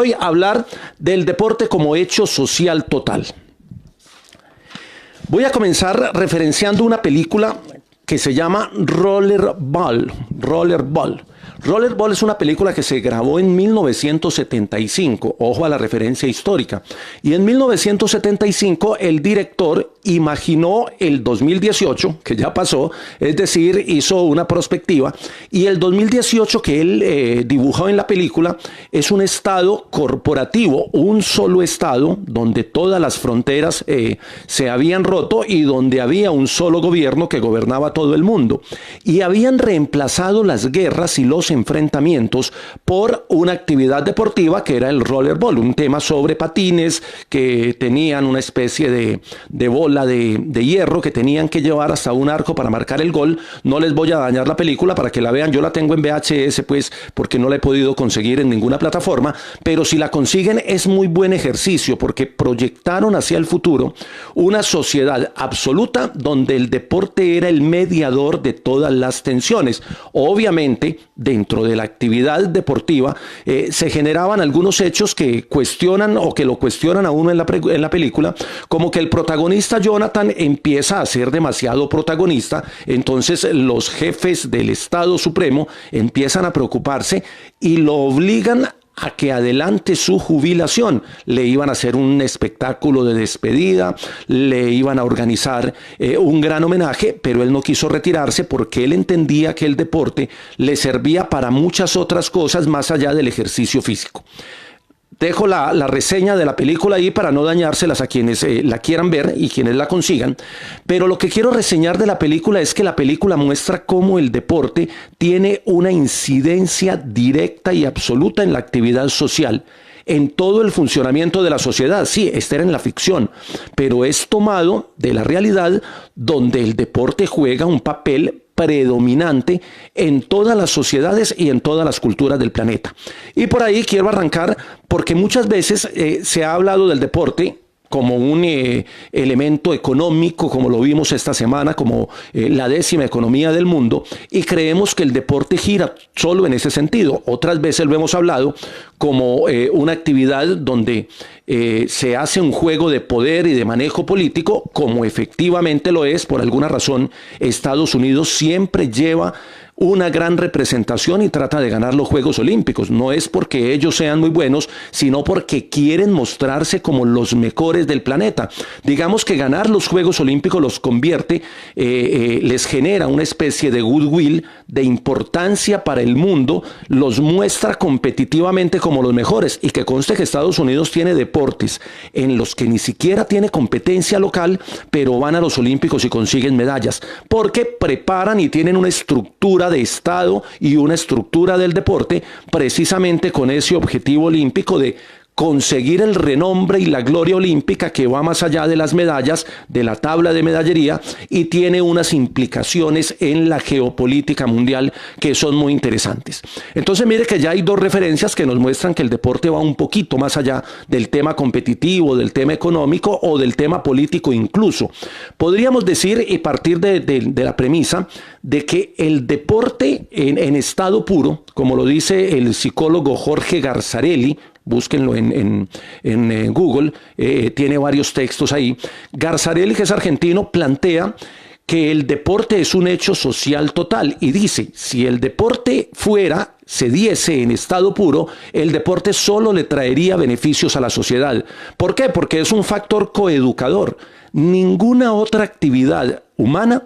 Hoy hablar del deporte como hecho social total. Voy a comenzar referenciando una película que se llama Rollerball. Rollerball es una película que se grabó en 1975, ojo a la referencia histórica, y en 1975 el director imaginó el 2018, que ya pasó, es decir, hizo una perspectiva, y el 2018 que él dibujó en la película es un estado corporativo, un solo estado donde todas las fronteras se habían roto y donde había un solo gobierno que gobernaba todo el mundo, y habían reemplazado las guerras y los enfrentamientos por una actividad deportiva que era el rollerball, un tema sobre patines que tenían una especie de bola de hierro que tenían que llevar hasta un arco para marcar el gol. No les voy a dañar la película para que la vean, yo la tengo en VHS pues porque no la he podido conseguir en ninguna plataforma, pero si la consiguen es muy buen ejercicio porque proyectaron hacia el futuro una sociedad absoluta donde el deporte era el mediador de todas las tensiones. Obviamente dentro de la actividad deportiva se generaban algunos hechos que cuestionan o que lo cuestionan a uno en la película, como que el protagonista Jonathan empieza a ser demasiado protagonista, entonces los jefes del Estado Supremo empiezan a preocuparse y lo obligan a que adelante su jubilación. Le iban a hacer un espectáculo de despedida, le iban a organizar un gran homenaje, pero él no quiso retirarse porque él entendía que el deporte le servía para muchas otras cosas más allá del ejercicio físico. Dejo la reseña de la película ahí para no dañárselas a quienes la quieran ver y quienes la consigan, pero lo que quiero reseñar de la película es que la película muestra cómo el deporte tiene una incidencia directa y absoluta en la actividad social, en todo el funcionamiento de la sociedad. Sí, esta era en la ficción, pero es tomado de la realidad donde el deporte juega un papel predominante en todas las sociedades y en todas las culturas del planeta. Y por ahí quiero arrancar porque muchas veces se ha hablado del deporte como un elemento económico, como lo vimos esta semana, como la 10ª economía del mundo, y creemos que el deporte gira solo en ese sentido. Otras veces lo hemos hablado como una actividad donde se hace un juego de poder y de manejo político, como efectivamente lo es. Por alguna razón, Estados Unidos siempre lleva una gran representación y trata de ganar los Juegos Olímpicos. No es porque ellos sean muy buenos, sino porque quieren mostrarse como los mejores del planeta. Digamos que ganar los Juegos Olímpicos los convierte, les genera una especie de goodwill, de importancia para el mundo, los muestra competitivamente como los mejores. Y que conste que Estados Unidos tiene deportes en los que ni siquiera tiene competencia local, pero van a los Olímpicos y consiguen medallas, porque preparan y tienen una estructura de Estado y una estructura del deporte precisamente con ese objetivo olímpico de conseguir el renombre y la gloria olímpica que va más allá de las medallas, de la tabla de medallería, y tiene unas implicaciones en la geopolítica mundial que son muy interesantes. Entonces mire que ya hay dos referencias que nos muestran que el deporte va un poquito más allá del tema competitivo, del tema económico o del tema político incluso. Podríamos decir y partir de la premisa de que el deporte en estado puro, como lo dice el psicólogo Jorge Garzarelli, búsquenlo en Google, tiene varios textos ahí. Garzarelli, que es argentino, plantea que el deporte es un hecho social total y dice, si el deporte se diese en estado puro, el deporte solo le traería beneficios a la sociedad. ¿Por qué? Porque es un factor coeducador. Ninguna otra actividad humana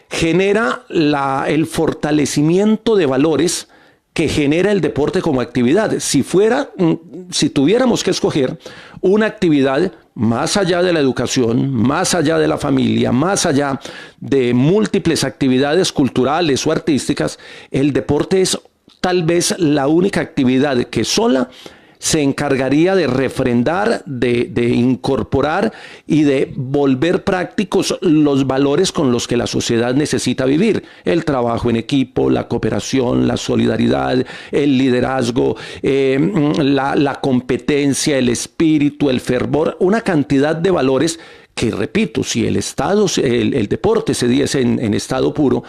genera el fortalecimiento de valores que genera el deporte como actividad. Si tuviéramos que escoger una actividad más allá de la educación, más allá de la familia, más allá de múltiples actividades culturales o artísticas, el deporte es tal vez la única actividad que sola se encargaría de refrendar, de incorporar y de volver prácticos los valores con los que la sociedad necesita vivir. El trabajo en equipo, la cooperación, la solidaridad, el liderazgo, la competencia, el espíritu, el fervor, una cantidad de valores que, repito, si el deporte se diese en estado puro,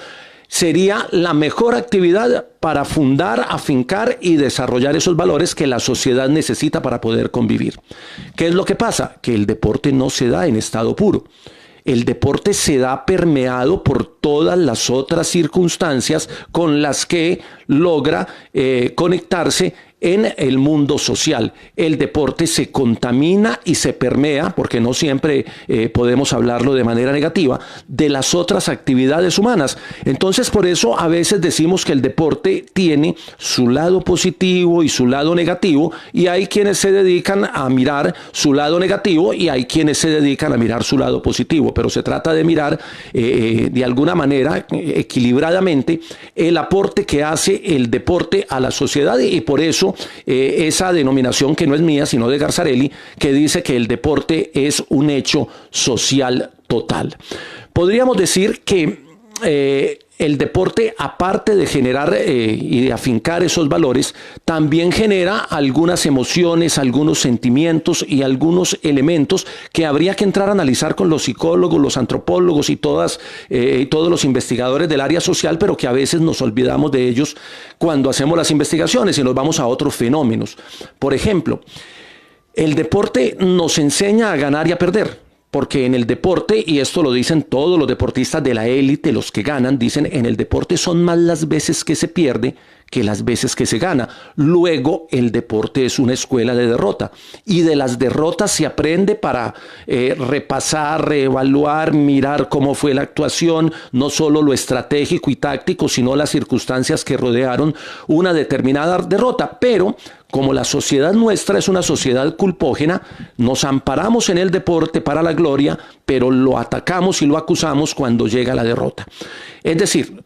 sería la mejor actividad para fundar, afincar y desarrollar esos valores que la sociedad necesita para poder convivir. ¿Qué es lo que pasa? Que el deporte no se da en estado puro. El deporte se da permeado por todas las otras circunstancias con las que logra conectarse en el mundo social. El deporte se contamina y se permea, porque no siempre podemos hablarlo de manera negativa, de las otras actividades humanas. Entonces, por eso a veces decimos que el deporte tiene su lado positivo y su lado negativo, y hay quienes se dedican a mirar su lado negativo y hay quienes se dedican a mirar su lado positivo, pero se trata de mirar de alguna manera equilibradamente el aporte que hace el deporte a la sociedad, y por eso esa denominación, que no es mía sino de Garzarelli, que dice que el deporte es un hecho social total. Podríamos decir que el deporte, aparte de generar y de afincar esos valores, también genera algunas emociones, algunos sentimientos y algunos elementos que habría que entrar a analizar con los psicólogos, los antropólogos y todos los investigadores del área social, pero que a veces nos olvidamos de ellos cuando hacemos las investigaciones y nos vamos a otros fenómenos. Por ejemplo, el deporte nos enseña a ganar y a perder. Porque en el deporte, y esto lo dicen todos los deportistas de la élite, los que ganan, dicen, en el deporte son más las veces que se pierde que las veces que se gana. Luego, el deporte es una escuela de derrota. Y de las derrotas se aprende para repasar, reevaluar, mirar cómo fue la actuación, no solo lo estratégico y táctico, sino las circunstancias que rodearon una determinada derrota. Pero como la sociedad nuestra es una sociedad culpógena, nos amparamos en el deporte para la gloria, pero lo atacamos y lo acusamos cuando llega la derrota. Es decir,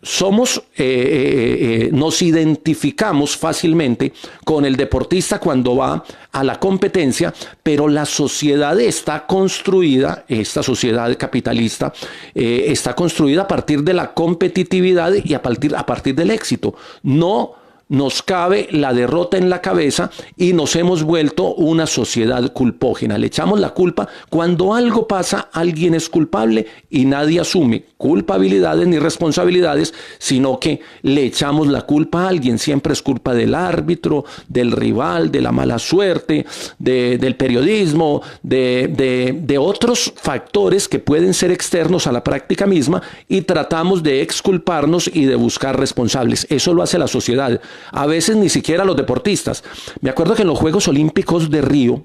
nos identificamos fácilmente con el deportista cuando va a la competencia, pero la sociedad está construida, esta sociedad capitalista, está construida a partir de la competitividad y a partir del éxito. No nos cabe la derrota en la cabeza y nos hemos vuelto una sociedad culpógena. Le echamos la culpa. Cuando algo pasa, alguien es culpable y nadie asume culpabilidades ni responsabilidades, sino que le echamos la culpa a alguien. Siempre es culpa del árbitro, del rival, de la mala suerte, del periodismo, de otros factores que pueden ser externos a la práctica misma, y tratamos de exculparnos y de buscar responsables. Eso lo hace la sociedad. A veces ni siquiera los deportistas. Me acuerdo que en los Juegos Olímpicos de Río,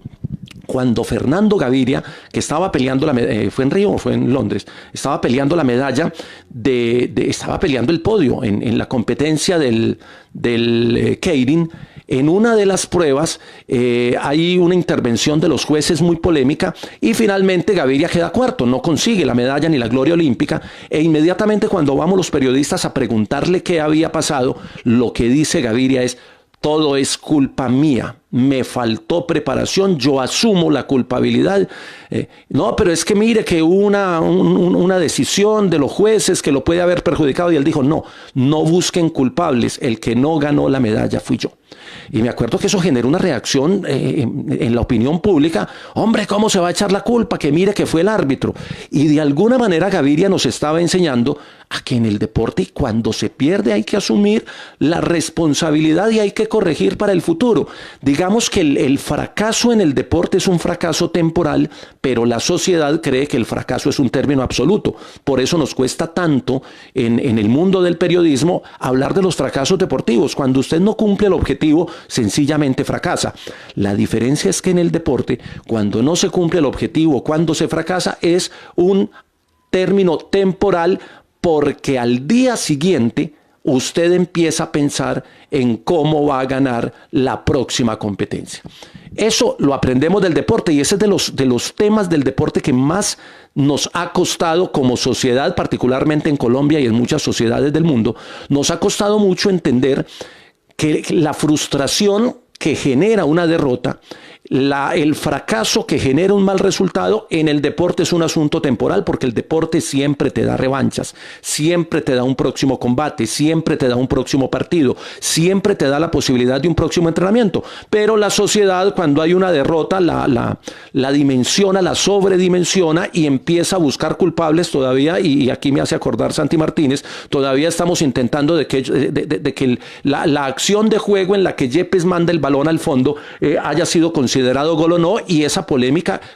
cuando Fernando Gaviria, que estaba peleando ¿fue en Río o fue en Londres? Estaba peleando la medalla, estaba peleando el podio en la competencia del Keirin. En una de las pruebas hay una intervención de los jueces muy polémica y finalmente Gaviria queda cuarto, no consigue la medalla ni la gloria olímpica, e inmediatamente cuando vamos los periodistas a preguntarle qué había pasado, lo que dice Gaviria es: todo es culpa mía, me faltó preparación, yo asumo la culpabilidad. No, pero es que mire que hubo una decisión de los jueces que lo puede haber perjudicado, y él dijo: no busquen culpables, el que no ganó la medalla fui yo. Y me acuerdo que eso generó una reacción en la opinión pública. Hombre, ¿cómo se va a echar la culpa? Que mire que fue el árbitro. Y de alguna manera Gaviria nos estaba enseñando a que en el deporte, cuando se pierde, hay que asumir la responsabilidad y hay que corregir para el futuro. Digamos que el fracaso en el deporte es un fracaso temporal, pero la sociedad cree que el fracaso es un término absoluto. Por eso nos cuesta tanto en el mundo del periodismo hablar de los fracasos deportivos. Cuando usted no cumple el objetivo, sencillamente fracasa. La diferencia es que en el deporte, cuando no se cumple el objetivo, cuando se fracasa, es un término temporal, porque al día siguiente usted empieza a pensar en cómo va a ganar la próxima competencia. Eso lo aprendemos del deporte, y ese es de los temas del deporte que más nos ha costado como sociedad, particularmente en Colombia y en muchas sociedades del mundo. Nos ha costado mucho entender que la frustración que genera una derrota el fracaso que genera un mal resultado en el deporte es un asunto temporal, porque el deporte siempre te da revanchas, siempre te da un próximo combate, siempre te da un próximo partido, siempre te da la posibilidad de un próximo entrenamiento. Pero la sociedad, cuando hay una derrota, la dimensiona, la sobredimensiona y empieza a buscar culpables todavía, y aquí me hace acordar Santi Martínez, todavía estamos intentando de que la acción de juego en la que Yepes manda el balón al fondo haya sido considerado gol o no, y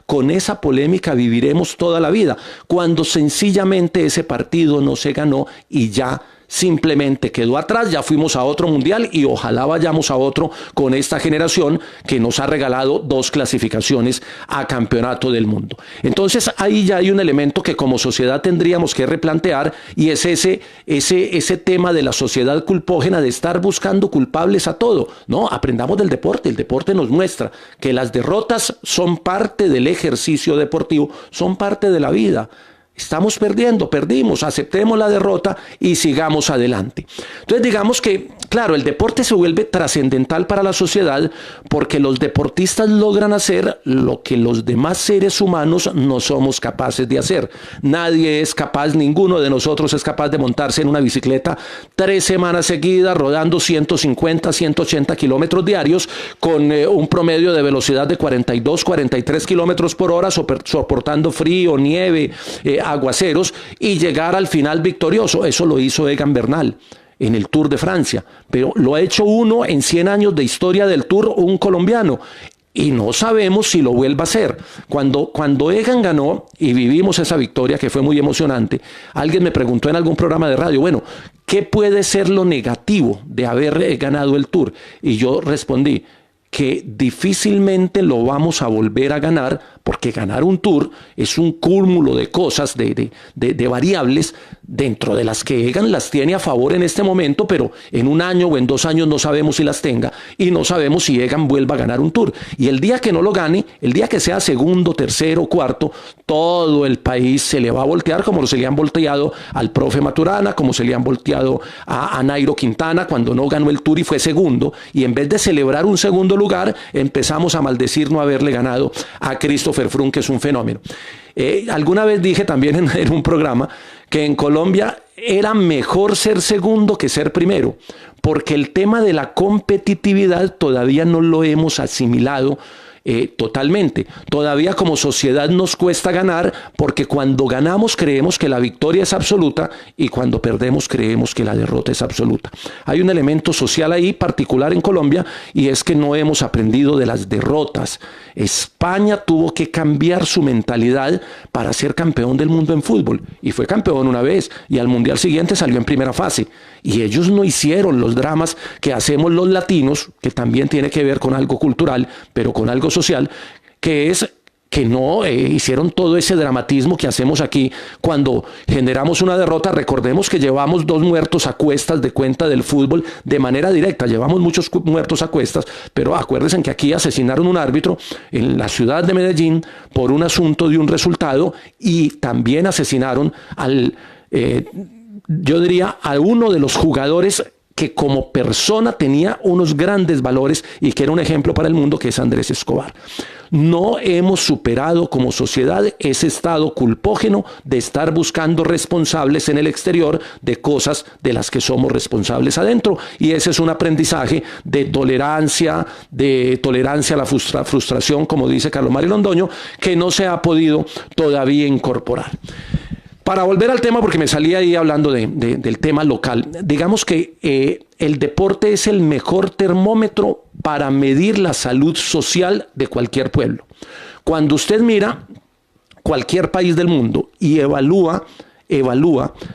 con esa polémica viviremos toda la vida, cuando sencillamente ese partido no se ganó y ya simplemente quedó atrás. Ya fuimos a otro mundial y ojalá vayamos a otro con esta generación que nos ha regalado 2 clasificaciones a campeonato del mundo. Entonces ahí ya hay un elemento que como sociedad tendríamos que replantear, y es ese tema de la sociedad culpógena, de estar buscando culpables a todo. No, aprendamos del deporte. El deporte nos muestra que las derrotas son parte del ejercicio deportivo, son parte de la vida. Estamos perdiendo, perdimos, aceptemos la derrota y sigamos adelante. Entonces digamos que, claro, el deporte se vuelve trascendental para la sociedad porque los deportistas logran hacer lo que los demás seres humanos no somos capaces de hacer. Nadie es capaz, ninguno de nosotros es capaz de montarse en una bicicleta 3 semanas seguidas rodando 150, 180 kilómetros diarios con un promedio de velocidad de 42, 43 kilómetros por hora, soportando frío, nieve, aguaceros, y llegar al final victorioso. Eso lo hizo Egan Bernal en el Tour de Francia, pero lo ha hecho uno en 100 años de historia del Tour, un colombiano, y no sabemos si lo vuelva a hacer. Cuando Egan ganó y vivimos esa victoria que fue muy emocionante, alguien me preguntó en algún programa de radio, bueno, ¿qué puede ser lo negativo de haber ganado el Tour? Y yo respondí que difícilmente lo vamos a volver a ganar, porque ganar un Tour es un cúmulo de cosas, de variables, dentro de las que Egan las tiene a favor en este momento, pero en 1 año o en 2 años no sabemos si las tenga, y no sabemos si Egan vuelva a ganar un Tour. Y el día que no lo gane, el día que sea segundo, tercero, cuarto, todo el país se le va a voltear, como se le han volteado al profe Maturana, como se le han volteado a Nairo Quintana cuando no ganó el Tour y fue segundo, y en vez de celebrar un segundo lugar, empezamos a maldecir no haberle ganado a Christopher Froome, que es un fenómeno. Alguna vez dije también en un programa que en Colombia era mejor ser segundo que ser primero, porque el tema de la competitividad todavía no lo hemos asimilado totalmente. Todavía como sociedad nos cuesta ganar, porque cuando ganamos creemos que la victoria es absoluta y cuando perdemos creemos que la derrota es absoluta. Hay un elemento social ahí particular en Colombia, y es que no hemos aprendido de las derrotas. España tuvo que cambiar su mentalidad para ser campeón del mundo en fútbol, y fue campeón una vez, y al mundial siguiente salió en primera fase, y ellos no hicieron los dramas que hacemos los latinos, que también tiene que ver con algo cultural, pero con algo social, que es que no hicieron todo ese dramatismo que hacemos aquí cuando generamos una derrota. Recordemos que llevamos 2 muertos a cuestas de cuenta del fútbol de manera directa, llevamos muchos muertos a cuestas, pero acuérdense que aquí asesinaron un árbitro en la ciudad de Medellín por un asunto de un resultado, y también asesinaron yo diría a uno de los jugadores que como persona tenía unos grandes valores y que era un ejemplo para el mundo, que es Andrés Escobar. No hemos superado como sociedad ese estado culpógeno de estar buscando responsables en el exterior de cosas de las que somos responsables adentro, y ese es un aprendizaje de tolerancia a la frustración, como dice Carlos Mario Londoño, que no se ha podido todavía incorporar. Para volver al tema, porque me salí ahí hablando del tema local, digamos que el deporte es el mejor termómetro para medir la salud social de cualquier pueblo. Cuando usted mira cualquier país del mundo y evalúa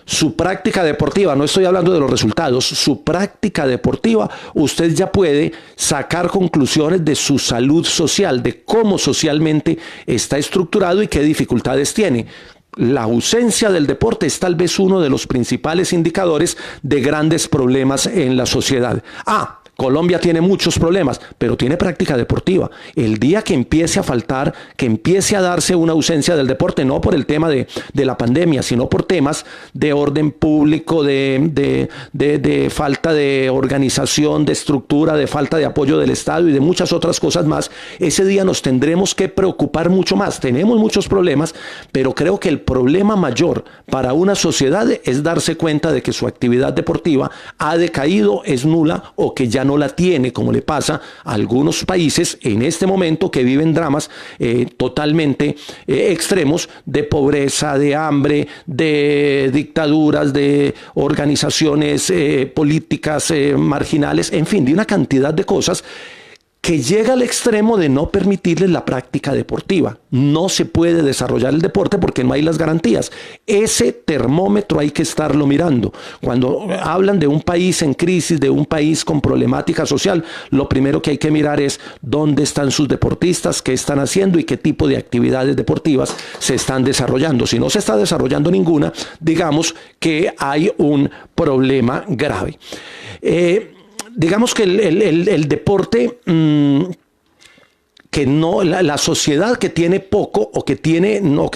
su práctica deportiva, no estoy hablando de los resultados, su práctica deportiva, usted ya puede sacar conclusiones de su salud social, de cómo socialmente está estructurado y qué dificultades tiene. La ausencia del deporte es tal vez uno de los principales indicadores de grandes problemas en la sociedad. Colombia tiene muchos problemas, pero tiene práctica deportiva. El día que empiece a faltar, que empiece a darse una ausencia del deporte, no por el tema de la pandemia, sino por temas de orden público, de falta de organización, de estructura, de falta de apoyo del Estado y de muchas otras cosas más, ese día nos tendremos que preocupar mucho más. Tenemos muchos problemas, pero creo que el problema mayor para una sociedad es darse cuenta de que su actividad deportiva ha decaído, es nula o que ya no la tiene, como le pasa a algunos países en este momento que viven dramas totalmente extremos de pobreza, de hambre, de dictaduras, de organizaciones políticas marginales, en fin, de una cantidad de cosas que llega al extremo de no permitirles la práctica deportiva. No se puede desarrollar el deporte porque no hay las garantías. Ese termómetro hay que estarlo mirando. Cuando hablan de un país en crisis, de un país con problemática social, lo primero que hay que mirar es dónde están sus deportistas, qué están haciendo y qué tipo de actividades deportivas se están desarrollando. Si no se está desarrollando ninguna, digamos que hay un problema grave. Digamos que el deporte, que no, la sociedad que tiene poco o que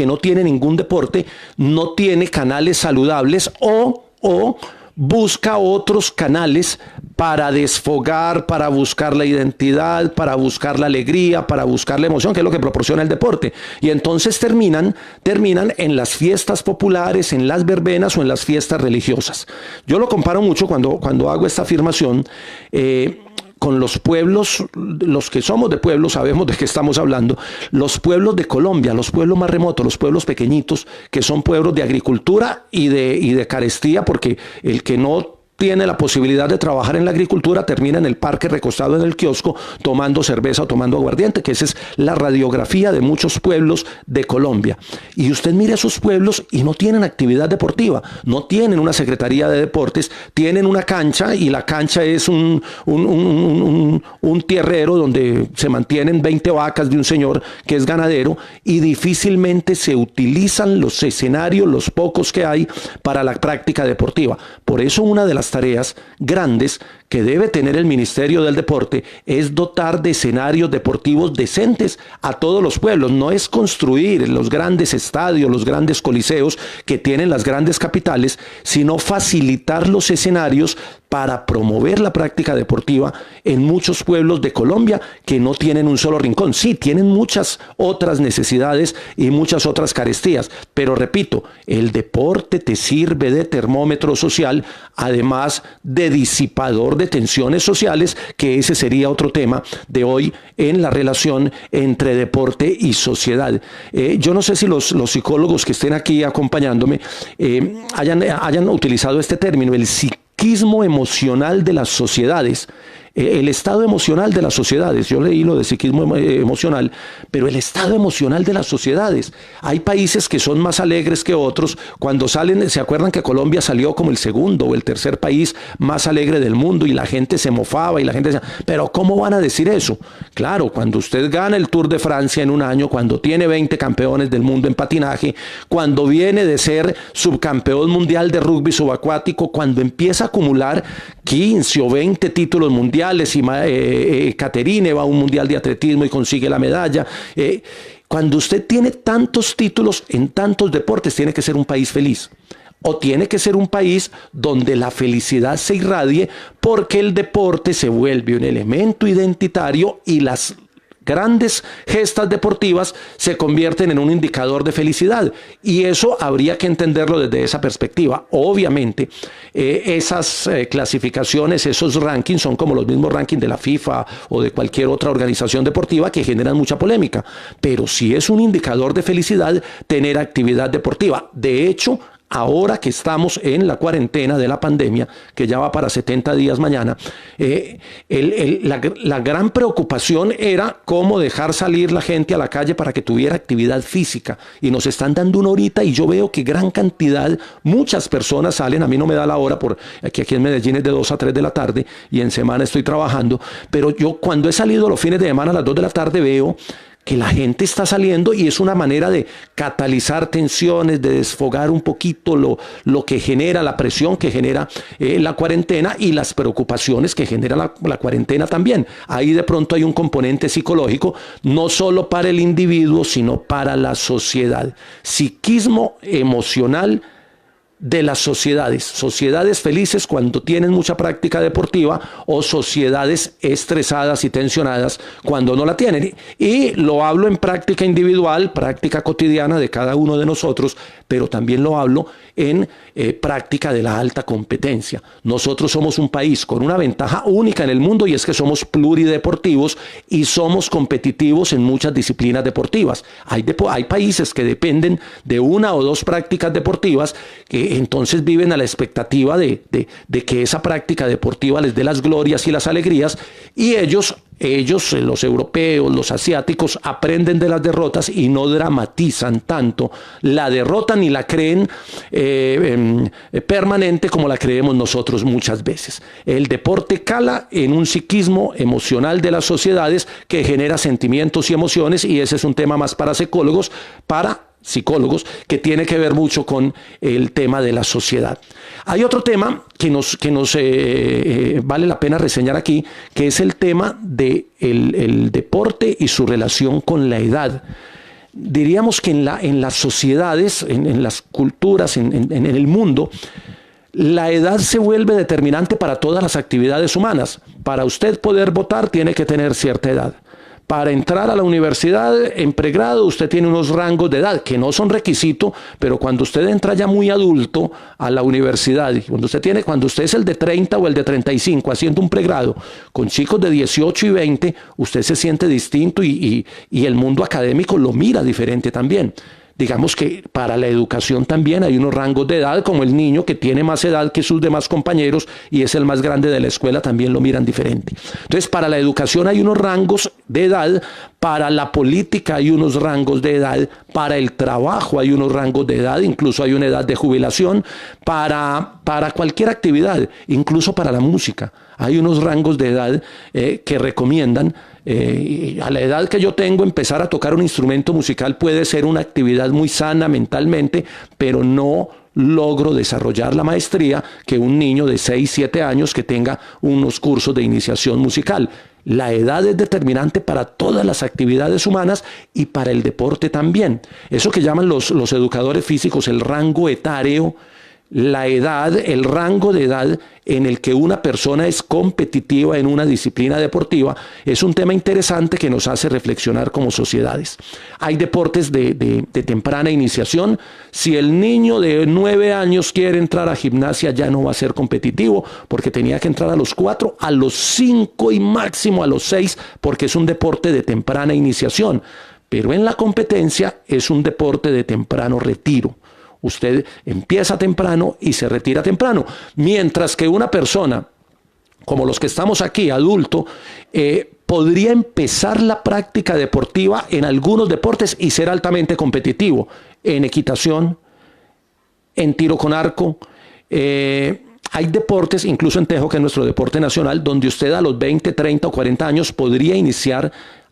no tiene ningún deporte, no tiene canales saludables o busca otros canales para desfogar, para buscar la identidad, para buscar la alegría, para buscar la emoción, que es lo que proporciona el deporte. Y entonces terminan en las fiestas populares, en las verbenas o en las fiestas religiosas. Yo lo comparo mucho cuando hago esta afirmación con los pueblos, los que somos de pueblos sabemos de qué estamos hablando, los pueblos de Colombia, los pueblos más remotos, los pueblos pequeñitos, que son pueblos de agricultura y de carestía, porque el que no tiene la posibilidad de trabajar en la agricultura termina en el parque recostado en el kiosco tomando cerveza o tomando aguardiente, que esa es la radiografía de muchos pueblos de Colombia. Y usted mira esos pueblos y no tienen actividad deportiva, no tienen una secretaría de deportes, tienen una cancha y la cancha es un tierrero donde se mantienen 20 vacas de un señor que es ganadero y difícilmente se utilizan los escenarios, los pocos que hay para la práctica deportiva. Por eso una de las tareas grandes que debe tener el Ministerio del Deporte es dotar de escenarios deportivos decentes a todos los pueblos. No es construir los grandes estadios, los grandes coliseos que tienen las grandes capitales, sino facilitar los escenarios para promover la práctica deportiva en muchos pueblos de Colombia que no tienen un solo rincón. Sí, tienen muchas otras necesidades y muchas otras carestías, pero repito, el deporte te sirve de termómetro social, además de disipador de tensiones sociales, que ese sería otro tema de hoy en la relación entre deporte y sociedad. Yo no sé si los psicólogos que estén aquí acompañándome hayan utilizado este término, el psiquismo emocional de las sociedades. El estado emocional de las sociedades, yo leí lo de psiquismo emocional, pero el estado emocional de las sociedades. Hay países que son más alegres que otros. Cuando salen, ¿se acuerdan que Colombia salió como el segundo o el tercer país más alegre del mundo y la gente se mofaba y la gente decía, pero ¿cómo van a decir eso? Claro, cuando usted gana el Tour de Francia en un año, cuando tiene 20 campeones del mundo en patinaje, cuando viene de ser subcampeón mundial de rugby subacuático, cuando empieza a acumular 15 o 20 títulos mundiales, y Caterine va a un mundial de atletismo y consigue la medalla. Cuando usted tiene tantos títulos en tantos deportes, tiene que ser un país feliz. O tiene que ser un país donde la felicidad se irradie, porque el deporte se vuelve un elemento identitario y las grandes gestas deportivas se convierten en un indicador de felicidad, y eso habría que entenderlo desde esa perspectiva. Obviamente esas clasificaciones, esos rankings son como los mismos rankings de la FIFA o de cualquier otra organización deportiva que generan mucha polémica, pero sí es un indicador de felicidad tener actividad deportiva. De hecho, ahora que estamos en la cuarentena de la pandemia, que ya va para 70 días mañana, la gran preocupación era cómo dejar salir la gente a la calle para que tuviera actividad física. Y nos están dando una horita y yo veo que gran cantidad, muchas personas salen. A mí no me da la hora, porque aquí en Medellín es de 2 a 3 de la tarde y en semana estoy trabajando. Pero yo cuando he salido los fines de semana a las 2 de la tarde veo que la gente está saliendo y es una manera de catalizar tensiones, de desfogar un poquito lo que genera, la presión que genera la cuarentena y las preocupaciones que genera la cuarentena también. Ahí de pronto hay un componente psicológico, no solo para el individuo, sino para la sociedad. Psiquismo emocional de las sociedades felices cuando tienen mucha práctica deportiva o sociedades estresadas y tensionadas cuando no la tienen. Y lo hablo en práctica individual, práctica cotidiana de cada uno de nosotros, pero también lo hablo en práctica de la alta competencia. Nosotros somos un país con una ventaja única en el mundo y es que somos plurideportivos y somos competitivos en muchas disciplinas deportivas. Hay países que dependen de una o dos prácticas deportivas que entonces viven a la expectativa de que esa práctica deportiva les dé las glorias y las alegrías y ellos, los europeos, los asiáticos, aprenden de las derrotas y no dramatizan tanto la derrota ni la creen permanente como la creemos nosotros muchas veces. El deporte cala en un psiquismo emocional de las sociedades que genera sentimientos y emociones y ese es un tema más para psicólogos, que tiene que ver mucho con el tema de la sociedad. Hay otro tema que nos vale la pena reseñar aquí, que es el tema del deporte y su relación con la edad. Diríamos que en las sociedades, en las culturas, en el mundo, la edad se vuelve determinante para todas las actividades humanas. Para usted poder votar tiene que tener cierta edad. Para entrar a la universidad en pregrado usted tiene unos rangos de edad que no son requisito, pero cuando usted entra ya muy adulto a la universidad, cuando usted es el de 30 o el de 35 haciendo un pregrado con chicos de 18 y 20, usted se siente distinto y el mundo académico lo mira diferente también. Digamos que para la educación también hay unos rangos de edad, como el niño que tiene más edad que sus demás compañeros y es el más grande de la escuela, también lo miran diferente. Entonces, para la educación hay unos rangos de edad, para la política hay unos rangos de edad, para el trabajo hay unos rangos de edad, incluso hay una edad de jubilación, para cualquier actividad, incluso para la música. Hay unos rangos de edad que recomiendan. A la edad que yo tengo, empezar a tocar un instrumento musical puede ser una actividad muy sana mentalmente, pero no logro desarrollar la maestría que un niño de 6, 7 años que tenga unos cursos de iniciación musical. La edad es determinante para todas las actividades humanas y para el deporte también. Eso que llaman los educadores físicos el rango etario, la edad, el rango de edad en el que una persona es competitiva en una disciplina deportiva, es un tema interesante que nos hace reflexionar como sociedades. Hay deportes de temprana iniciación. Si el niño de 9 años quiere entrar a gimnasia, ya no va a ser competitivo, porque tenía que entrar a los 4, a los 5 y máximo a los 6, porque es un deporte de temprana iniciación. Pero en la competencia es un deporte de temprano retiro. Usted empieza temprano y se retira temprano. Mientras que una persona, como los que estamos aquí, adulto, podría empezar la práctica deportiva en algunos deportes y ser altamente competitivo. En equitación, en tiro con arco. Hay deportes, incluso en tejo, que es nuestro deporte nacional, donde usted a los 20, 30 o 40 años podría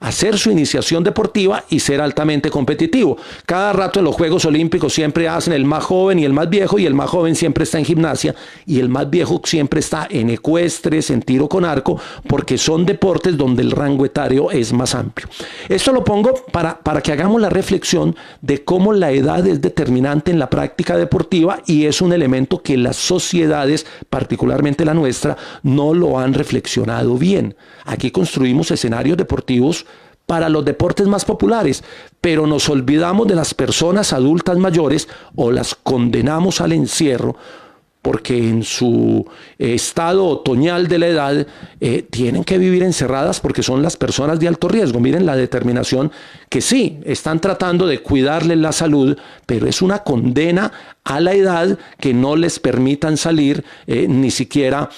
hacer su iniciación deportiva y ser altamente competitivo. Cada rato en los Juegos Olímpicos siempre hacen el más joven y el más viejo, y el más joven siempre está en gimnasia y el más viejo siempre está en ecuestres, en tiro con arco, porque son deportes donde el rango etario es más amplio. Esto lo pongo para que hagamos la reflexión de cómo la edad es determinante en la práctica deportiva y es un elemento que las sociedades, particularmente la nuestra, no lo han reflexionado bien. Aquí construimos escenarios deportivos para los deportes más populares, pero nos olvidamos de las personas adultas mayores o las condenamos al encierro porque en su estado otoñal de la edad tienen que vivir encerradas porque son las personas de alto riesgo. Miren la determinación que sí, están tratando de cuidarles la salud, pero es una condena a la edad que no les permitan salir ni siquiera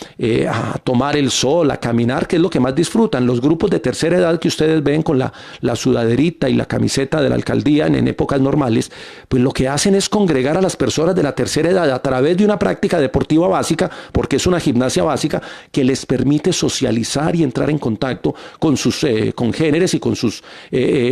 a tomar el sol, a caminar, que es lo que más disfrutan. Los grupos de tercera edad que ustedes ven con la sudaderita y la camiseta de la alcaldía en épocas normales, pues lo que hacen es congregar a las personas de la tercera edad a través de una práctica deportiva básica, porque es una gimnasia básica que les permite socializar y entrar en contacto con sus congéneres y con sus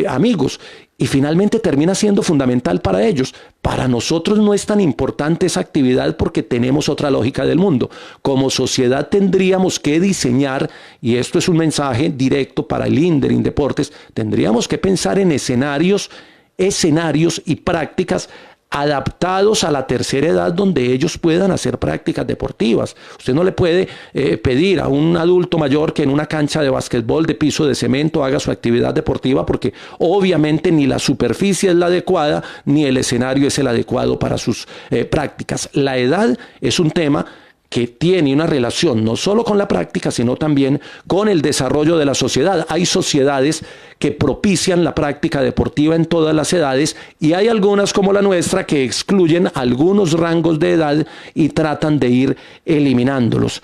amigos. Y finalmente termina siendo fundamental para ellos. Para nosotros no es tan importante esa actividad porque tenemos otra lógica del mundo. Como sociedad tendríamos que diseñar, y esto es un mensaje directo para el INDER, Indeportes, tendríamos que pensar en escenarios y prácticas adaptados a la tercera edad donde ellos puedan hacer prácticas deportivas. Usted no le puede pedir a un adulto mayor que en una cancha de básquetbol de piso de cemento haga su actividad deportiva porque obviamente ni la superficie es la adecuada ni el escenario es el adecuado para sus prácticas. La edad es un tema que tiene una relación no solo con la práctica, sino también con el desarrollo de la sociedad. Hay sociedades que propician la práctica deportiva en todas las edades y hay algunas como la nuestra que excluyen algunos rangos de edad y tratan de ir eliminándolos.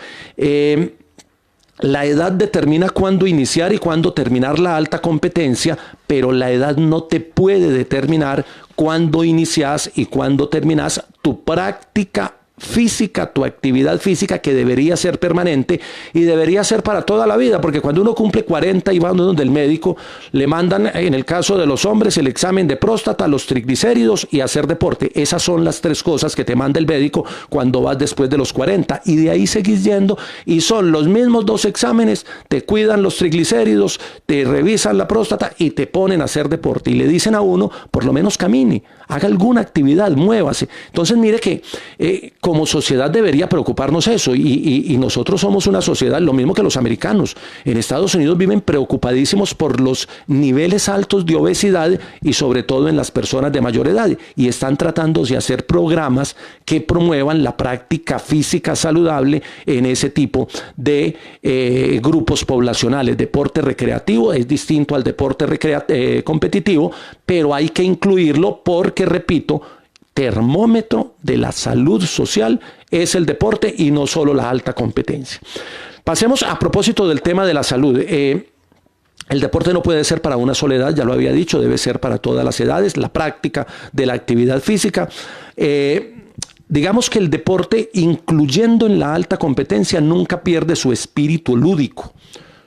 La edad determina cuándo iniciar y cuándo terminar la alta competencia, pero la edad no te puede determinar cuándo inicias y cuándo terminas tu práctica física, tu actividad física que debería ser permanente y debería ser para toda la vida, porque cuando uno cumple 40 y va donde el médico, le mandan, en el caso de los hombres, el examen de próstata, los triglicéridos y hacer deporte. Esas son las 3 cosas que te manda el médico cuando vas después de los 40 y de ahí seguís yendo y son los mismos 2 exámenes, te cuidan los triglicéridos, te revisan la próstata y te ponen a hacer deporte y le dicen a uno, por lo menos camine, haga alguna actividad, muévase. Entonces mire que como sociedad debería preocuparnos eso y nosotros somos una sociedad, lo mismo que los americanos. En Estados Unidos viven preocupadísimos por los niveles altos de obesidad y sobre todo en las personas de mayor edad y están tratando de hacer programas que promuevan la práctica física saludable en ese tipo de grupos poblacionales. Deporte recreativo es distinto al deporte competitivo, pero hay que incluirlo porque, repito, termómetro de la salud social es el deporte y no solo la alta competencia. Pasemos a propósito del tema de la salud. El deporte no puede ser para una sola edad, ya lo había dicho, debe ser para todas las edades, la práctica de la actividad física. Digamos que el deporte, incluyendo en la alta competencia, nunca pierde su espíritu lúdico,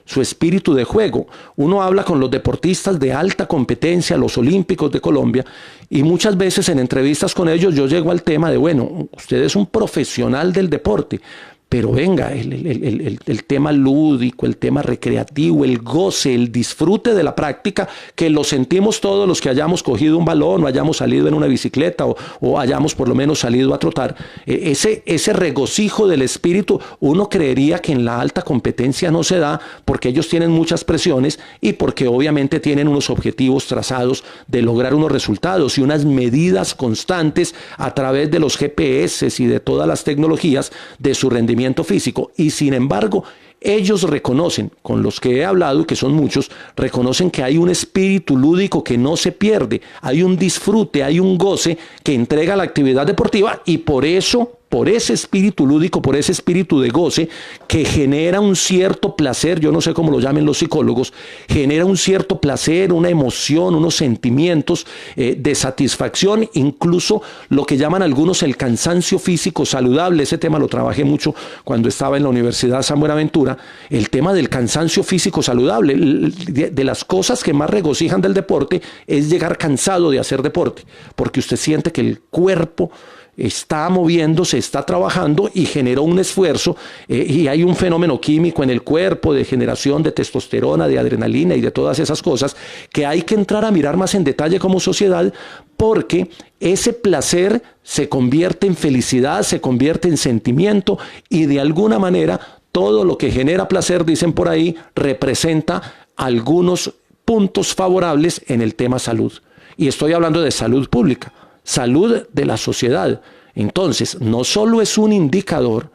su espíritu de juego. Uno habla con los deportistas de alta competencia, los olímpicos de Colombia, y muchas veces en entrevistas con ellos yo llego al tema de, bueno, usted es un profesional del deporte, pero venga, el tema lúdico, el tema recreativo, el goce, el disfrute de la práctica, que lo sentimos todos los que hayamos cogido un balón o hayamos salido en una bicicleta o hayamos por lo menos salido a trotar. Ese regocijo del espíritu, uno creería que en la alta competencia no se da porque ellos tienen muchas presiones y porque obviamente tienen unos objetivos trazados de lograr unos resultados y unas medidas constantes a través de los GPS y de todas las tecnologías de su rendimiento físico, y sin embargo ellos reconocen, con los que he hablado, que son muchos, reconocen que hay un espíritu lúdico que no se pierde, hay un disfrute, hay un goce que entrega la actividad deportiva y por eso, por ese espíritu lúdico, por ese espíritu de goce que genera un cierto placer, yo no sé cómo lo llamen los psicólogos, genera un cierto placer, una emoción, unos sentimientos de satisfacción, incluso lo que llaman algunos el cansancio físico saludable. Ese tema lo trabajé mucho cuando estaba en la Universidad San Buenaventura, el tema del cansancio físico saludable. De las cosas que más regocijan del deporte es llegar cansado de hacer deporte, porque usted siente que el cuerpo está moviéndose, está trabajando y generó un esfuerzo y hay un fenómeno químico en el cuerpo de generación de testosterona, de adrenalina y de todas esas cosas que hay que entrar a mirar más en detalle como sociedad, porque ese placer se convierte en felicidad, se convierte en sentimiento y de alguna manera todo lo que genera placer, dicen por ahí, representa algunos puntos favorables en el tema salud. Y estoy hablando de salud pública, salud de la sociedad. Entonces, no solo es un indicador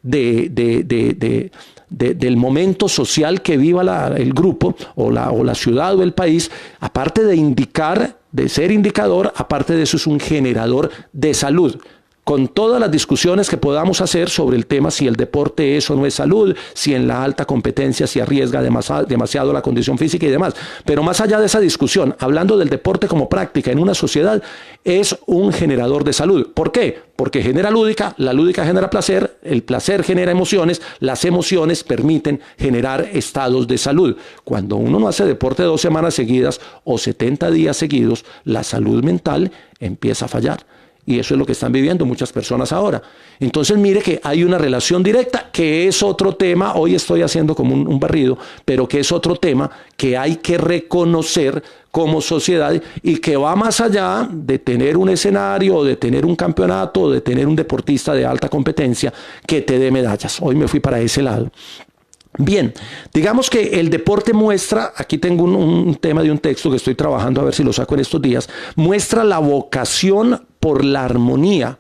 del momento social que viva el grupo o la ciudad o el país, aparte de indicar, de ser indicador, aparte de eso es un generador de salud. con todas las discusiones que podamos hacer sobre el tema si el deporte es o no es salud, si en la alta competencia se arriesga demasiado la condición física y demás. Pero más allá de esa discusión, hablando del deporte como práctica en una sociedad, es un generador de salud. ¿Por qué? Porque genera lúdica, la lúdica genera placer, el placer genera emociones, las emociones permiten generar estados de salud. Cuando uno no hace deporte 2 semanas seguidas o 70 días seguidos, la salud mental empieza a fallar. Y eso es lo que están viviendo muchas personas ahora. Entonces mire que hay una relación directa, que es otro tema, hoy estoy haciendo como un barrido, pero que es otro tema que hay que reconocer como sociedad y que va más allá de tener un escenario, de tener un campeonato, de tener un deportista de alta competencia que te dé medallas. Hoy me fui para ese lado. Bien, digamos que el deporte muestra, aquí tengo un tema de un texto que estoy trabajando, a ver si lo saco en estos días, muestra la vocación por la armonía,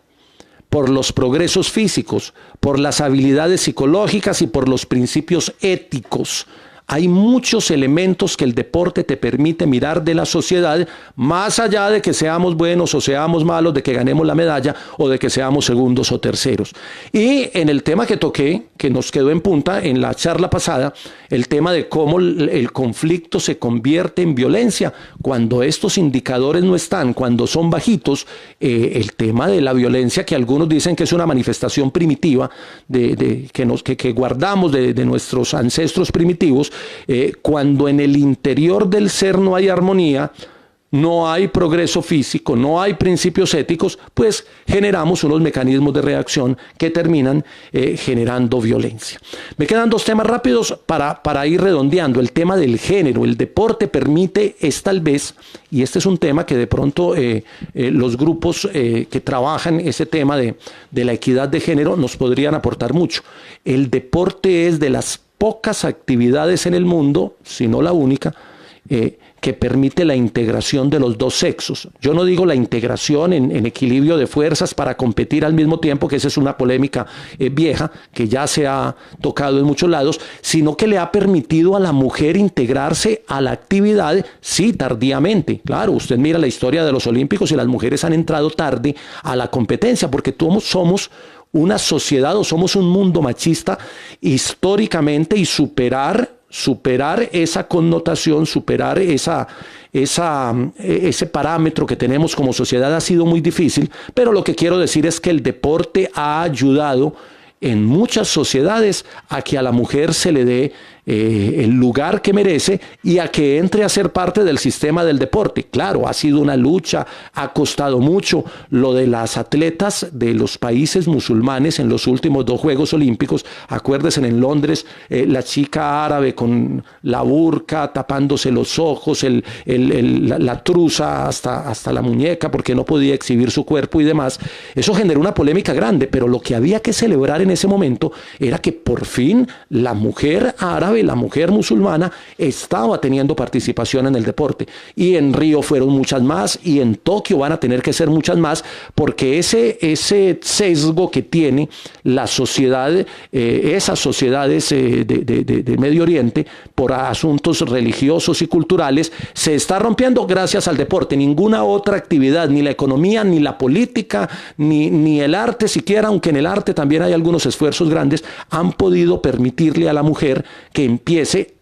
por los progresos físicos, por las habilidades psicológicas y por los principios éticos. Hay muchos elementos que el deporte te permite mirar de la sociedad, más allá de que seamos buenos o seamos malos, de que ganemos la medalla o de que seamos segundos o terceros. Y en el tema que toqué, que nos quedó en punta en la charla pasada, el tema de cómo el conflicto se convierte en violencia. Cuando estos indicadores no están, cuando son bajitos, el tema de la violencia, que algunos dicen que es una manifestación primitiva que guardamos de nuestros ancestros primitivos, cuando en el interior del ser no hay armonía, no hay progreso físico, no hay principios éticos, pues generamos unos mecanismos de reacción que terminan generando violencia. Me quedan 2 temas rápidos para ir redondeando. El tema del género. El deporte permite, es tal vez, y este es un tema que de pronto los grupos que trabajan ese tema de la equidad de género nos podrían aportar mucho. El deporte es de las pocas actividades en el mundo, si no la única, que permite la integración de los dos sexos. Yo no digo la integración en equilibrio de fuerzas para competir al mismo tiempo, que esa es una polémica vieja, que ya se ha tocado en muchos lados, sino que le ha permitido a la mujer integrarse a la actividad, sí, tardíamente. Claro, usted mira la historia de los olímpicos y las mujeres han entrado tarde a la competencia, porque todos somos una sociedad o somos un mundo machista históricamente, y superar esa connotación, superar ese parámetro que tenemos como sociedad ha sido muy difícil, pero lo que quiero decir es que el deporte ha ayudado en muchas sociedades a que a la mujer se le dé el lugar que merece y a que entre a ser parte del sistema del deporte. Claro, ha sido una lucha, ha costado mucho. Lo de las atletas de los países musulmanes en los últimos 2 Juegos Olímpicos, acuérdense en Londres, la chica árabe con la burka tapándose los ojos, la truza hasta la muñeca porque no podía exhibir su cuerpo y demás. Eso generó una polémica grande, pero lo que había que celebrar en ese momento era que por fin la mujer árabe, la mujer musulmana, estaba teniendo participación en el deporte. Y en Río fueron muchas más, y en Tokio van a tener que ser muchas más, porque ese sesgo que tiene la sociedad, esas sociedades de Medio Oriente, por asuntos religiosos y culturales, se está rompiendo gracias al deporte. Ninguna otra actividad, ni la economía, ni la política, ni el arte siquiera, aunque en el arte también hay algunos esfuerzos grandes, han podido permitirle a la mujer que empiece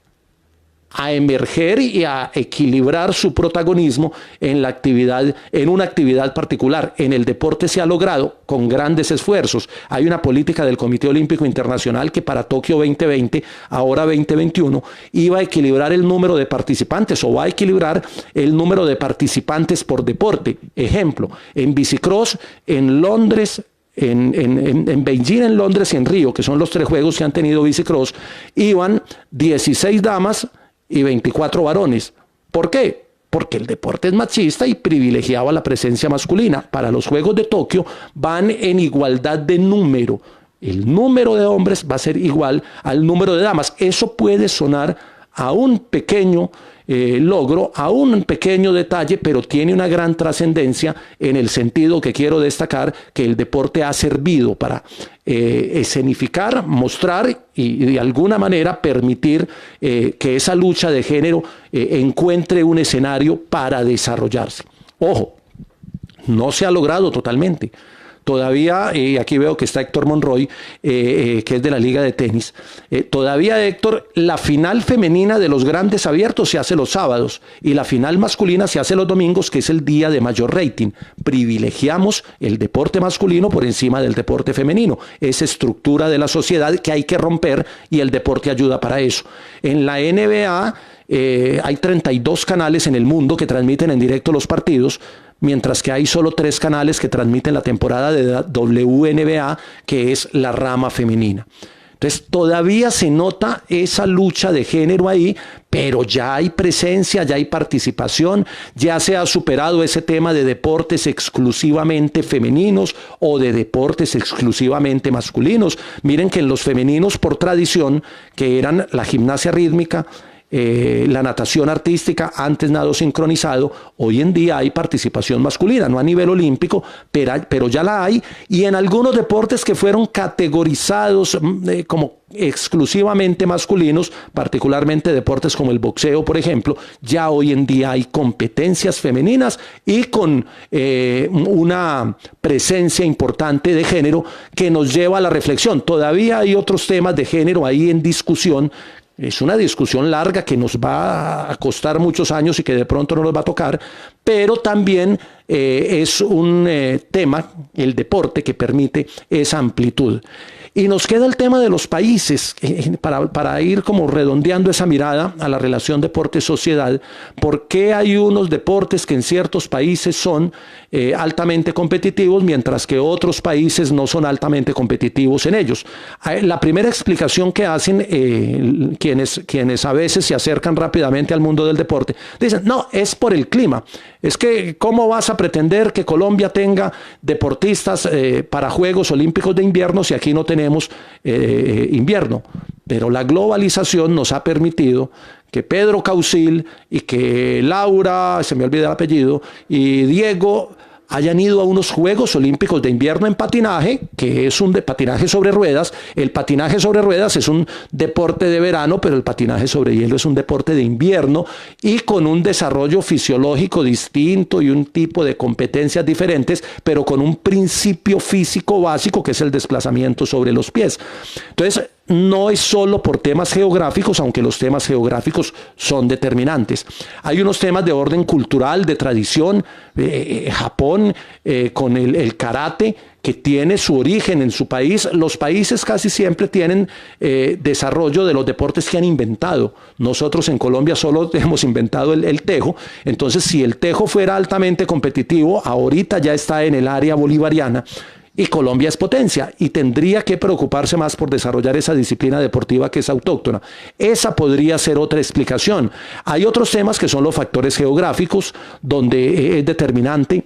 a emerger y a equilibrar su protagonismo en la actividad, en una actividad particular. En el deporte se ha logrado con grandes esfuerzos. Hay una política del Comité Olímpico Internacional que para Tokio 2020, ahora 2021, iba a equilibrar el número de participantes, o va a equilibrar el número de participantes por deporte. Ejemplo, en bicicross, en Londres, en Beijing, en Londres y en Río, que son los 3 juegos que han tenido bicicross, iban 16 damas y 24 varones. ¿Por qué? Porque el deporte es machista y privilegiaba la presencia masculina. Para los Juegos de Tokio van en igualdad de número. El número de hombres va a ser igual al número de damas. Eso puede sonar a un pequeño logro, a un pequeño detalle, pero tiene una gran trascendencia en el sentido que quiero destacar, que el deporte ha servido para escenificar, mostrar y de alguna manera permitir que esa lucha de género encuentre un escenario para desarrollarse. Ojo, no se ha logrado totalmente. todavía, y aquí veo que está Héctor Monroy, que es de la Liga de Tenis, todavía, Héctor, la final femenina de los grandes abiertos se hace los sábados y la final masculina se hace los domingos, que es el día de mayor rating. Privilegiamos el deporte masculino por encima del deporte femenino. Es estructura de la sociedad que hay que romper y el deporte ayuda para eso. En la NBA hay 32 canales en el mundo que transmiten en directo los partidos, mientras que hay solo 3 canales que transmiten la temporada de WNBA, que es la rama femenina. Entonces todavía se nota esa lucha de género ahí, pero ya hay presencia, ya hay participación, ya se ha superado ese tema de deportes exclusivamente femeninos o de deportes exclusivamente masculinos. Miren que en los femeninos por tradición, que eran la gimnasia rítmica, la natación artística, antes nado sincronizado, hoy en día hay participación masculina, no a nivel olímpico, pero ya la hay, y en algunos deportes que fueron categorizados como exclusivamente masculinos, particularmente deportes como el boxeo, por ejemplo, ya hoy en día hay competencias femeninas y con una presencia importante de género que nos lleva a la reflexión. Todavía hay otros temas de género ahí en discusión. Es una discusión larga que nos va a costar muchos años y que de pronto no nos va a tocar, pero también es un tema, el deporte, que permite esa amplitud. Y nos queda el tema de los países, para ir como redondeando esa mirada a la relación deporte-sociedad. ¿Por qué hay unos deportes que en ciertos países son altamente competitivos, mientras que otros países no son altamente competitivos en ellos? La primera explicación que hacen quienes a veces se acercan rápidamente al mundo del deporte, dicen, no, es por el clima. Es que, ¿cómo vas a pretender que Colombia tenga deportistas para Juegos Olímpicos de invierno si aquí no tenemos invierno? Pero la globalización nos ha permitido que Pedro Causil y que Laura, se me olvida el apellido, y Diego hayan ido a unos Juegos Olímpicos de invierno en patinaje, que es un patinaje sobre ruedas. El patinaje sobre ruedas es un deporte de verano, pero el patinaje sobre hielo es un deporte de invierno y con un desarrollo fisiológico distinto y un tipo de competencias diferentes, pero con un principio físico básico que es el desplazamiento sobre los pies. Entonces, no es solo por temas geográficos, aunque los temas geográficos son determinantes. Hay unos temas de orden cultural, de tradición. Japón, con el karate, que tiene su origen en su país. Los países casi siempre tienen desarrollo de los deportes que han inventado. Nosotros en Colombia solo hemos inventado el tejo. Entonces, si el tejo fuera altamente competitivo, ahorita ya está en el área bolivariana. Y Colombia es potencia y tendría que preocuparse más por desarrollar esa disciplina deportiva que es autóctona. Esa podría ser otra explicación. Hay otros temas que son los factores geográficos, donde es determinante.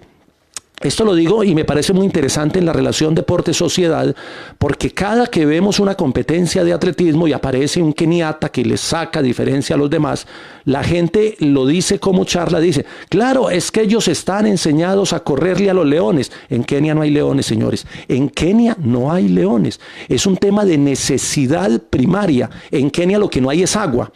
Esto lo digo y me parece muy interesante en la relación deporte-sociedad, porque cada que vemos una competencia de atletismo y aparece un keniata que le saca diferencia a los demás, la gente lo dice como charla, dice, claro, es que ellos están enseñados a correrle a los leones. En Kenia no hay leones, señores. En Kenia no hay leones. Es un tema de necesidad primaria. En Kenia lo que no hay es agua.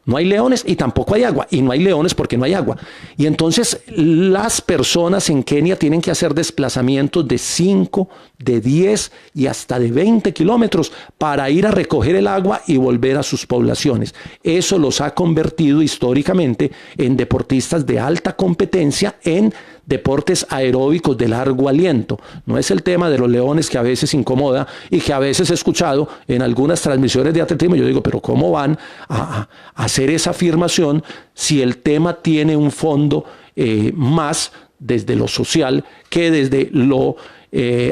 No hay leones y tampoco hay agua. Y no hay leones porque no hay agua. Y entonces las personas en Kenia tienen que hacer desplazamientos de 5, de 10 y hasta de 20 kilómetros para ir a recoger el agua y volver a sus poblaciones. Eso los ha convertido históricamente en deportistas de alta competencia en deportes aeróbicos de largo aliento. No es el tema de los leones que a veces incomoda y que a veces he escuchado en algunas transmisiones de atletismo. Yo digo, pero ¿cómo van a hacer esa afirmación si el tema tiene un fondo más desde lo social que desde lo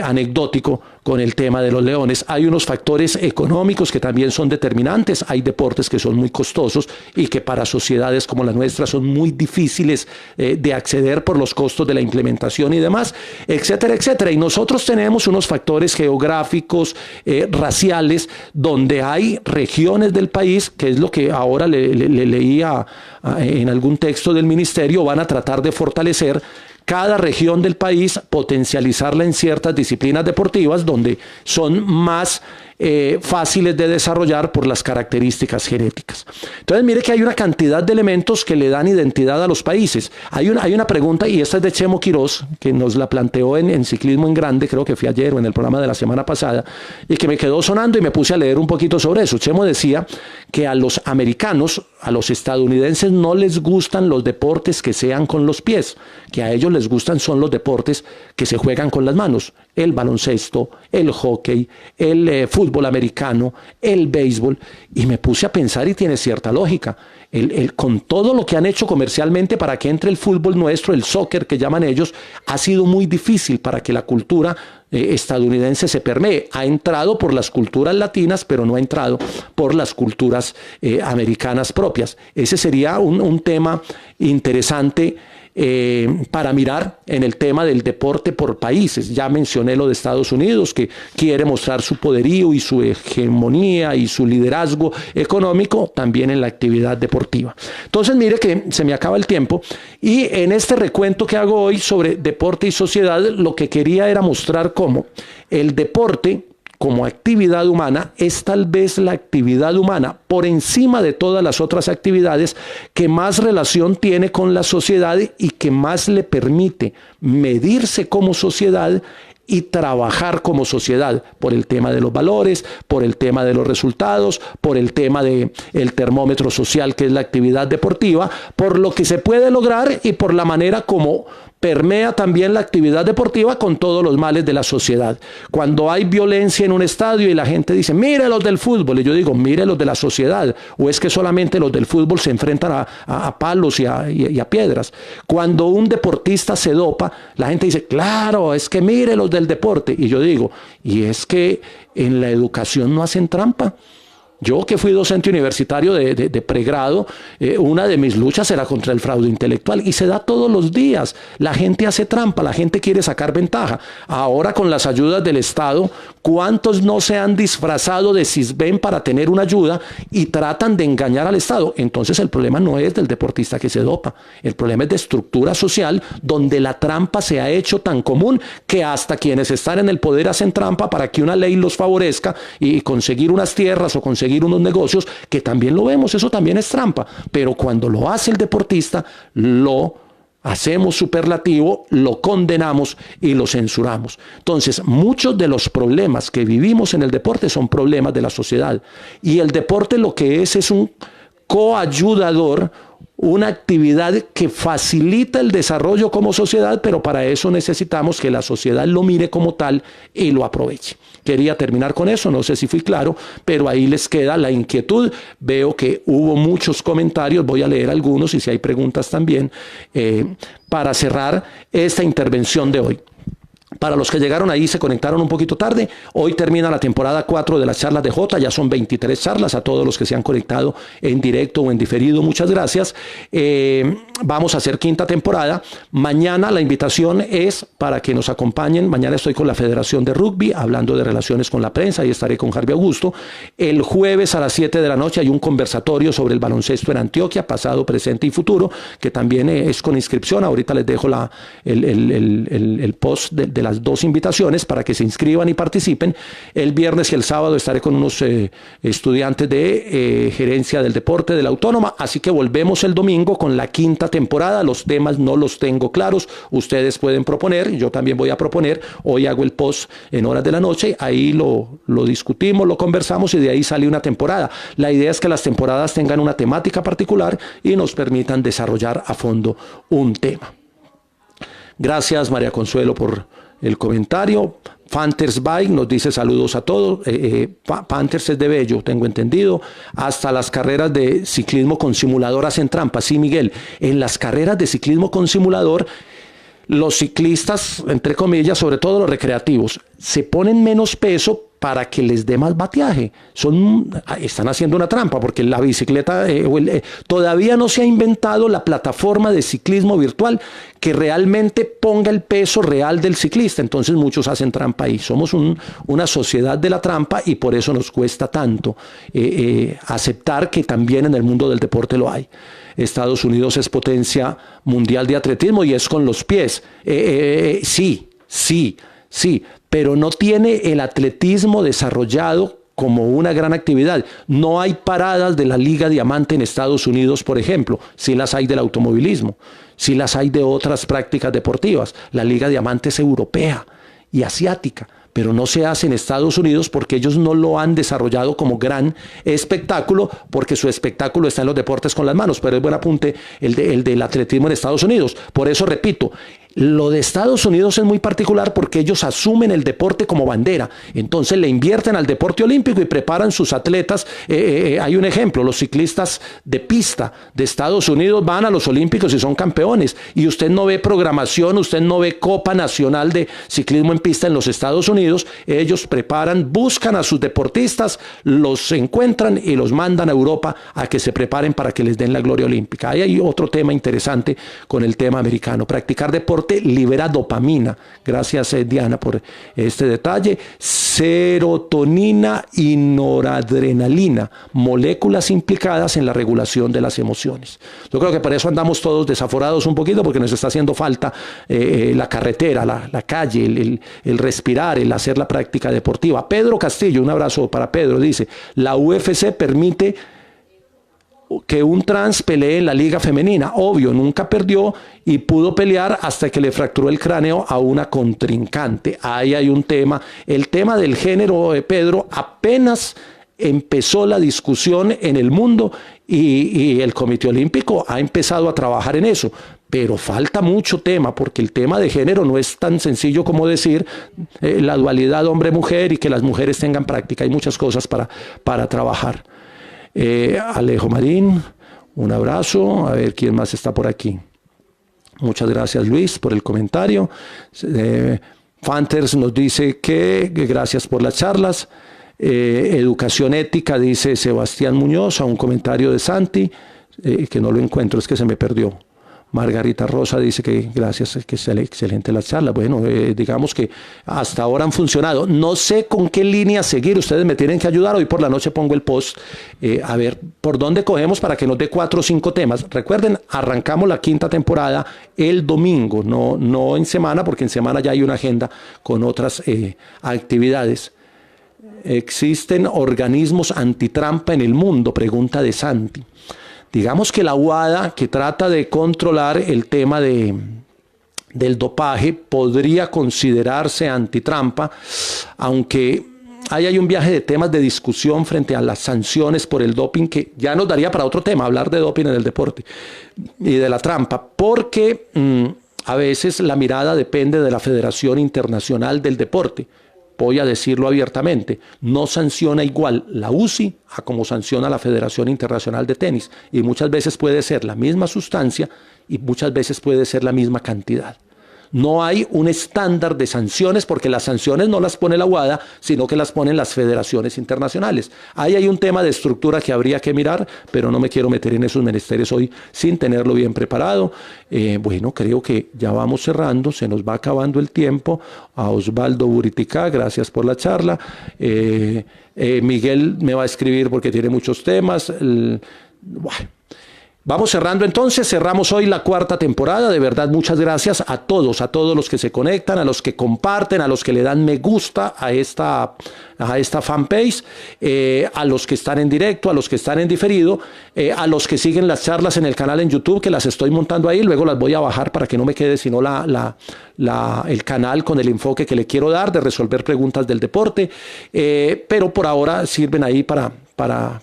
anecdótico con el tema de los leones? Hay unos factores económicos que también son determinantes. Hay deportes que son muy costosos y que para sociedades como la nuestra son muy difíciles de acceder por los costos de la implementación y demás, etcétera, etcétera. Y nosotros tenemos unos factores geográficos, raciales, donde hay regiones del país, que es lo que ahora le leía en algún texto del ministerio, van a tratar de fortalecer cada región del país, potencializarla en ciertas disciplinas deportivas donde son más fáciles de desarrollar por las características genéticas. Entonces mire que hay una cantidad de elementos que le dan identidad a los países. Hay una pregunta, y esta es de Chemo Quirós, que nos la planteó en Ciclismo en Grande, creo que fue ayer o en el programa de la semana pasada, y que me quedó sonando y me puse a leer un poquito sobre eso. Chemo decía que a los americanos, a los estadounidenses, no les gustan los deportes que sean con los pies, que a ellos les gustan son los deportes que se juegan con las manos, el baloncesto, el hockey, el fútbol americano, el béisbol, y me puse a pensar y tiene cierta lógica. Con todo lo que han hecho comercialmente para que entre el fútbol nuestro, el soccer que llaman ellos, ha sido muy difícil para que la cultura estadounidense se permee. Ha entrado por las culturas latinas, pero no ha entrado por las culturas americanas propias. Ese sería un tema interesante para mirar en el tema del deporte por países. Ya mencioné lo de Estados Unidos, que quiere mostrar su poderío y su hegemonía y su liderazgo económico también en la actividad deportiva. Entonces mire que se me acaba el tiempo, y en este recuento que hago hoy sobre deporte y sociedad, lo que quería era mostrar cómo el deporte como actividad humana es tal vez la actividad humana por encima de todas las otras actividades que más relación tiene con la sociedad y que más le permite medirse como sociedad y trabajar como sociedad, por el tema de los valores, por el tema de los resultados, por el tema del termómetro social que es la actividad deportiva, por lo que se puede lograr y por la manera como permea también la actividad deportiva con todos los males de la sociedad. Cuando hay violencia en un estadio y la gente dice, mire los del fútbol, y yo digo, mire los de la sociedad, o es que solamente los del fútbol se enfrentan a palos y a piedras. Cuando un deportista se dopa, la gente dice, claro, es que mire los del deporte, y yo digo, y es que en la educación no hacen trampa. Yo, que fui docente universitario de pregrado, una de mis luchas era contra el fraude intelectual, y se da todos los días. La gente hace trampa, la gente quiere sacar ventaja. Ahora, con las ayudas del Estado, ¿cuántos no se han disfrazado de Sisbén para tener una ayuda y tratan de engañar al Estado? Entonces el problema no es del deportista que se dopa, el problema es de estructura social, donde la trampa se ha hecho tan común que hasta quienes están en el poder hacen trampa para que una ley los favorezca y conseguir unas tierras o conseguir unos negocios, que también lo vemos, eso también es trampa. Pero cuando lo hace el deportista, lo hacemos superlativo, lo condenamos y lo censuramos. Entonces, muchos de los problemas que vivimos en el deporte son problemas de la sociedad, y el deporte lo que es un coayudador, una actividad que facilita el desarrollo como sociedad, pero para eso necesitamos que la sociedad lo mire como tal y lo aproveche. Quería terminar con eso, no sé si fui claro, pero ahí les queda la inquietud. Veo que hubo muchos comentarios, voy a leer algunos y si hay preguntas también, para cerrar esta intervención de hoy. Para los que llegaron ahí, se conectaron un poquito tarde, hoy termina la temporada 4 de las charlas de Jota, ya son 23 charlas. A todos los que se han conectado en directo o en diferido, muchas gracias. Vamos a hacer quinta temporada. Mañana la invitación es para que nos acompañen. Mañana estoy con la Federación de Rugby, hablando de relaciones con la prensa, y estaré con Harvey Augusto. El jueves a las 7 de la noche hay un conversatorio sobre el baloncesto en Antioquia, pasado, presente y futuro, que también es con inscripción. Ahorita les dejo el post de las dos invitaciones para que se inscriban y participen. El viernes y el sábado estaré con unos estudiantes de gerencia del deporte de la Autónoma, así que volvemos el domingo con la quinta temporada. Los temas no los tengo claros, ustedes pueden proponer, yo también voy a proponer. Hoy hago el post en horas de la noche, ahí lo discutimos, lo conversamos, y de ahí sale una temporada. La idea es que las temporadas tengan una temática particular y nos permitan desarrollar a fondo un tema. Gracias, María Consuelo, por el comentario. Panthers Bike nos dice saludos a todos. Panthers es de Bello, tengo entendido. Hasta las carreras de ciclismo con simulador hacen trampa. Sí, Miguel, en las carreras de ciclismo con simulador, los ciclistas, entre comillas, sobre todo los recreativos, se ponen menos peso para que les dé más bateaje. Están haciendo una trampa, porque la bicicleta, todavía no se ha inventado la plataforma de ciclismo virtual que realmente ponga el peso real del ciclista. Entonces muchos hacen trampa ahí. Somos una sociedad de la trampa, y por eso nos cuesta tanto aceptar que también en el mundo del deporte lo hay. Estados Unidos es potencia mundial de atletismo y es con los pies. Sí, pero no tiene el atletismo desarrollado como una gran actividad. No hay paradas de la Liga Diamante en Estados Unidos, por ejemplo. Sí las hay del automovilismo, sí las hay de otras prácticas deportivas. La Liga Diamante es europea y asiática, pero no se hace en Estados Unidos porque ellos no lo han desarrollado como gran espectáculo, porque su espectáculo está en los deportes con las manos. Pero es buen apunte el del atletismo en Estados Unidos. Por eso repito, lo de Estados Unidos es muy particular porque ellos asumen el deporte como bandera. Entonces le invierten al deporte olímpico y preparan sus atletas. Hay un ejemplo, los ciclistas de pista de Estados Unidos van a los olímpicos y son campeones. Y usted no ve programación, usted no ve Copa Nacional de Ciclismo en Pista en los Estados Unidos. Ellos preparan, buscan a sus deportistas, los encuentran y los mandan a Europa a que se preparen para que les den la gloria olímpica. Ahí hay otro tema interesante con el tema americano. Practicar deporte libera dopamina. Gracias, Diana, por este detalle. Serotonina y noradrenalina, moléculas implicadas en la regulación de las emociones. Yo creo que por eso andamos todos desaforados un poquito, porque nos está haciendo falta la carretera, la calle, el respirar, el hacer la práctica deportiva. Pedro Castillo, un abrazo para Pedro, dice: la UFC permite que un trans pelee en la liga femenina. Obvio, nunca perdió y pudo pelear hasta que le fracturó el cráneo a una contrincante. Ahí hay un tema. El tema del género, Pedro, apenas empezó la discusión en el mundo y el Comité Olímpico ha empezado a trabajar en eso. Pero falta mucho tema, porque el tema de género no es tan sencillo como decir la dualidad hombre-mujer y que las mujeres tengan práctica. Hay muchas cosas para trabajar. Alejo Marín, un abrazo. A ver quién más está por aquí. Muchas gracias, Luis, por el comentario. Fanters nos dice que gracias por las charlas. Educación ética, dice Sebastián Muñoz, a un comentario de Santi, que no lo encuentro, es que se me perdió. Margarita Rosa dice que gracias, que es excelente la charla. Bueno, digamos que hasta ahora han funcionado. No sé con qué línea seguir, ustedes me tienen que ayudar. Hoy por la noche pongo el post, a ver por dónde cogemos para que nos dé 4 o 5 temas. Recuerden, arrancamos la 5ª temporada el domingo, no en semana, porque en semana ya hay una agenda con otras actividades. ¿Existen organismos antitrampa en el mundo? Pregunta de Santi. Digamos que la UADA, que trata de controlar el tema del dopaje, podría considerarse antitrampa, aunque ahí hay un viaje de temas de discusión frente a las sanciones por el doping, que ya nos daría para otro tema, hablar de doping en el deporte y de la trampa, porque a veces la mirada depende de la Federación Internacional del Deporte. Voy a decirlo abiertamente, no sanciona igual la UCI a como sanciona la Federación Internacional de Tenis. Y muchas veces puede ser la misma sustancia y muchas veces puede ser la misma cantidad. No hay un estándar de sanciones, porque las sanciones no las pone la UADA, sino que las ponen las federaciones internacionales. Ahí hay un tema de estructura que habría que mirar, pero no me quiero meter en esos menesteres hoy sin tenerlo bien preparado. Bueno, creo que ya vamos cerrando, se nos va acabando el tiempo. A Osvaldo Buritica, gracias por la charla. Miguel me va a escribir porque tiene muchos temas. Bueno. Vamos cerrando entonces, cerramos hoy la 4ª temporada. De verdad, muchas gracias a todos los que se conectan, a los que comparten, a los que le dan me gusta a esta fanpage, a los que están en directo, a los que están en diferido, a los que siguen las charlas en el canal en YouTube, que las estoy montando ahí, luego las voy a bajar para que no me quede sino el canal con el enfoque que le quiero dar de resolver preguntas del deporte, pero por ahora sirven ahí para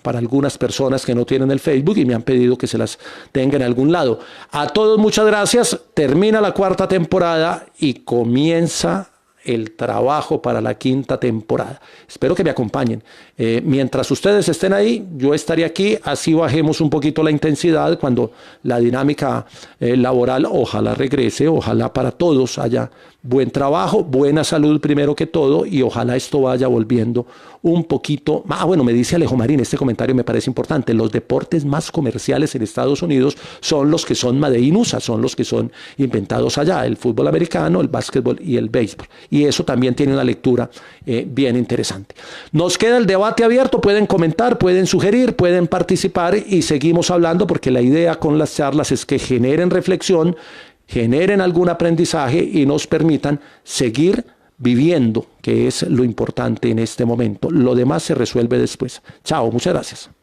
algunas personas que no tienen el Facebook y me han pedido que se las tenga en algún lado. A todos muchas gracias. Termina la 4ª temporada y comienza el trabajo para la 5ª temporada. Espero que me acompañen. Mientras ustedes estén ahí, yo estaré aquí, así bajemos un poquito la intensidad cuando la dinámica laboral ojalá regrese, ojalá para todos haya buen trabajo, buena salud primero que todo, y ojalá esto vaya volviendo un poquito. Bueno, me dice Alejo Marín, este comentario me parece importante: los deportes más comerciales en Estados Unidos son los que son made in USA, son los que son inventados allá, el fútbol americano, el básquetbol y el béisbol, y eso también tiene una lectura bien interesante. Nos queda el debate abierto, pueden comentar, pueden sugerir, pueden participar y seguimos hablando, porque la idea con las charlas es que generen reflexión, generen algún aprendizaje y nos permitan seguir viviendo, que es lo importante en este momento. Lo demás se resuelve después. Chao, muchas gracias.